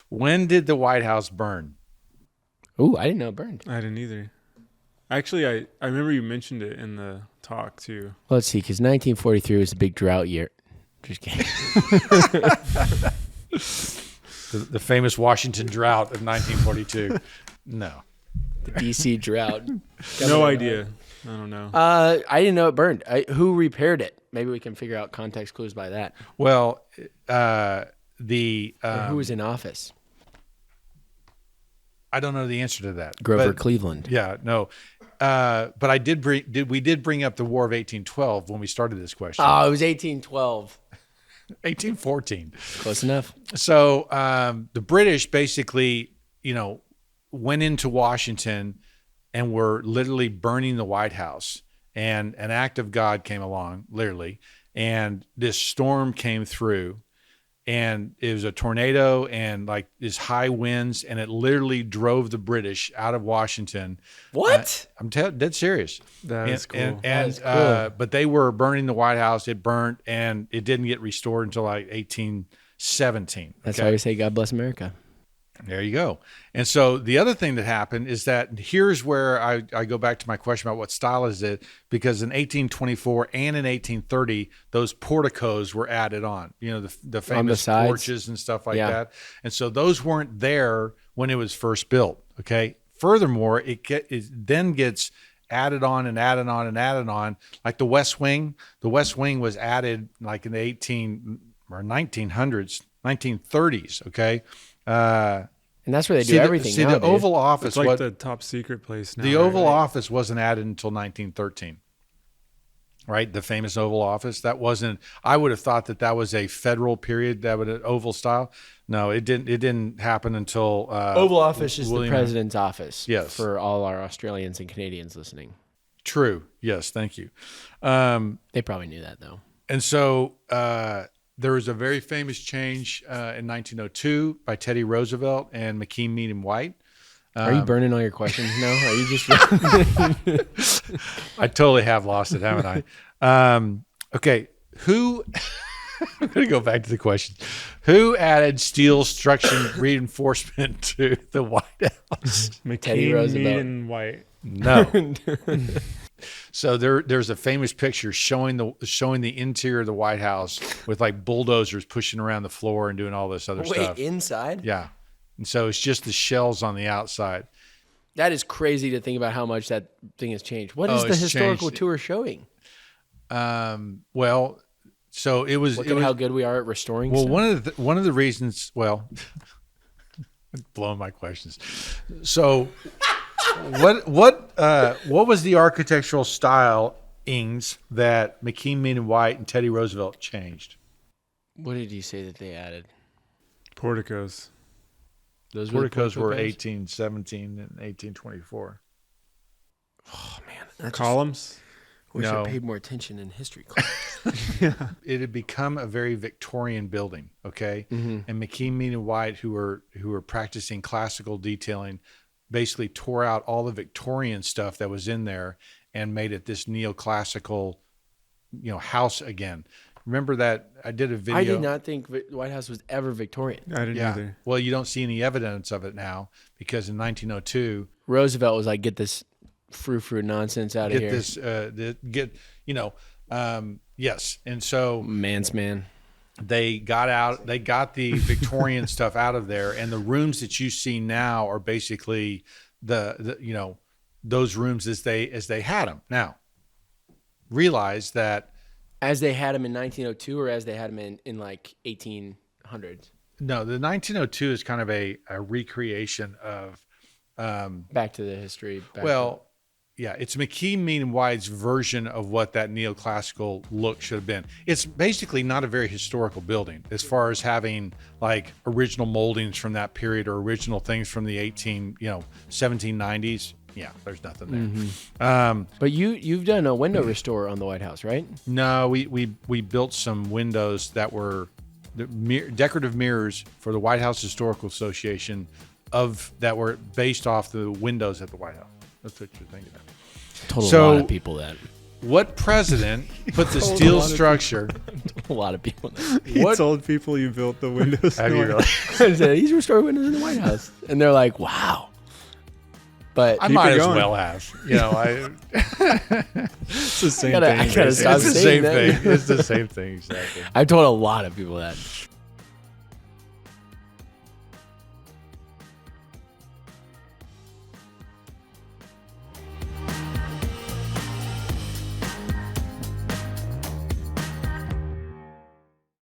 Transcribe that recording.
When did the White House burn? Ooh, I didn't know it burned. I didn't either. Actually, I remember you mentioned it in the talk too. Let's see, because 1943 was a big drought year. Just kidding. The famous Washington drought of 1942. No. The DC drought. No idea. I don't know. I didn't know it burned. Who repaired it? Maybe we can figure out context clues by that. Well, Or who was in office? I don't know the answer to that. Grover But- Cleveland. Yeah, no. But we did bring up the War of 1812 when we started this question. Oh, it was 1812. 1814. Close enough. So the British basically, went into Washington and were literally burning the White House. And an act of God came along, literally, and this storm came through. And it was a tornado and like these high winds, and it literally drove the British out of Washington. What? I'm dead serious. That is cool. But they were burning the White House. It burnt, and it didn't get restored until like 1817. That's okay? why we say God bless America. There you go. And so the other thing that happened is that here's where I go back to my question about what style is it, because in 1824 and in 1830, those porticos were added on, the famous porches and stuff like that. And so those weren't there when it was first built. Okay. Furthermore, it then gets added on and added on and added on, like the West Wing. The West Wing was added like in the 1930s. Okay. And that's where they do everything. The Oval Office, It's like the top secret place now. The Oval Office wasn't added until 1913, right? The famous Oval Office. That wasn't. I would have thought that was a federal period, that would Oval style. No, it didn't. It didn't happen until Oval Office is the president's office. Yes, for all our Australians and Canadians listening. True. Yes. Thank you. They probably knew that though. And so. There was a very famous change in 1902 by Teddy Roosevelt and McKean, Mead, and White. Are you burning all your questions now? Are you just? I totally have lost it, haven't I? Okay, who? I'm going to go back to the question. Who added steel structure reinforcement to the White House? Teddy Roosevelt. Mead, and White. No. So there's a famous picture showing the interior of the White House with like bulldozers pushing around the floor and doing all this other stuff. Wait, inside? Yeah. And so it's just the shells on the outside. That is crazy to think about how much that thing has changed. What is the historical tour showing? Well, so it was. Look at how good we are at restoring. Well, stuff. one of the reasons. Well, blowing my questions. So. What was the architectural stylings that McKean, Mead, and White and Teddy Roosevelt changed? What did you say that they added? Porticos. Those porticos were 1817 and 1824. Oh man, Columns. Wish I paid more attention in history class. Yeah. It had become a very Victorian building. Okay, and McKean, Mead, and White, who were practicing classical detailing, basically tore out all the Victorian stuff that was in there and made it this neoclassical, house again. Remember that I did a video. I did not think the White House was ever Victorian. I didn't either. Well, you don't see any evidence of it now because in 1902, Roosevelt was like, "Get this frou-frou nonsense out of here." Yes, and so man's man. They got the Victorian stuff out of there, and the rooms that you see now are basically the those rooms as they had them. Now, realize that as they had them in 1902 or as they had them in like 1800s. No, the 1902 is kind of a recreation of back to the history. Yeah, it's McKean, Mead, and White's version of what that neoclassical look should have been. It's basically not a very historical building as far as having like original moldings from that period or original things from the 1790s. Yeah, there's nothing there. But you've done a window restore on the White House, right? No, we built some windows that were decorative mirrors for the White House Historical Association that were based off the windows at the White House. That's what you're thinking of. Told a lot of people that. What president put the steel structure? A lot of people. He told people you built the windows. Have you really? These restored windows in the White House, and they're like, "Wow." But I might as well have. You know, It's the same thing. I gotta stop it's the saying same that. thing. It's the same thing exactly. I've told a lot of people that.